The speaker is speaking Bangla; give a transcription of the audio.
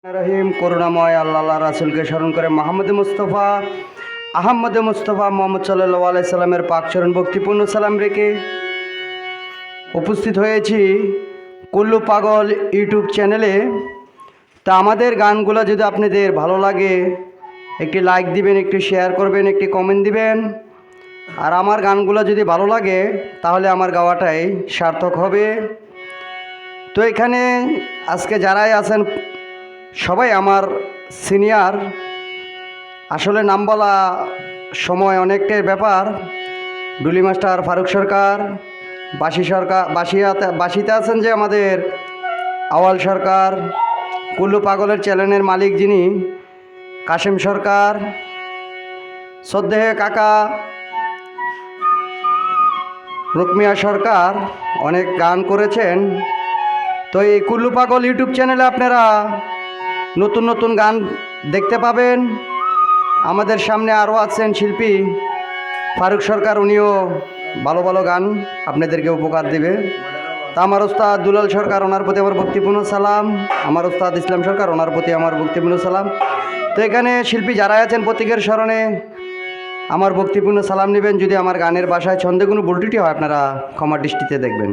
রহিম করুণাময় আল্লাহ রাসুলকে স্মরণ করে আহমদে মুস্তফা মোহাম্মদ সাল্লাল্লাহু আলাইহি সাল্লামের পাকচরণ ভক্তিপূর্ণ সালাম রেখে উপস্থিত হয়েছি কুল্লু পাগল ইউটিউব চ্যানেলে। তা আমাদের গানগুলো যদি আপনাদের ভালো লাগে একটি লাইক দিবেন, একটি শেয়ার করবেন, একটি কমেন্ট দিবেন। আর আমার গানগুলো যদি ভালো লাগে তাহলে আমার গাওয়াটাই সার্থক হবে। তো এখানে আজকে যারাই আছেন সবাই আমার সিনিয়র। আসলে নাম বলা সময় অনেকটাই ব্যাপার। ডুলি মাস্টার ফারুক সরকার, বাসিতে আছেন যে আমাদের আওয়াল সরকার, কুল্লু পাগলের চ্যানেলের মালিক যিনি কাশেম সরকার, শ্রদ্ধেয় কাকা রুকমিয়া সরকার অনেক গান করেছেন। তো এই কুল্লু পাগল ইউটিউব চ্যানেলে আপনারা নতুন নতুন গান দেখতে পাবেন। আমাদের সামনে আরও আছেন শিল্পী ফারুক সরকার, উনিও ভালো ভালো গান আপনাদেরকে উপকার দেবে। তা আমার ওস্তাদ দুলাল সরকার, ওনার প্রতি আমার ভক্তিপূর্ণ সালাম। আমার ওস্তাদ ইসলাম সরকার, ওনার প্রতি আমার ভক্তিপূর্ণ সালাম। তো এখানে শিল্পী যারা আছেন প্রত্যেকের স্মরণে আমার ভক্তিপূর্ণ সালাম নেবেন। যদি আমার গানের ভাষায় ছন্দে কোনো ভুল ত্রুটি হয় আপনারা ক্ষমার দৃষ্টিতে দেখবেন।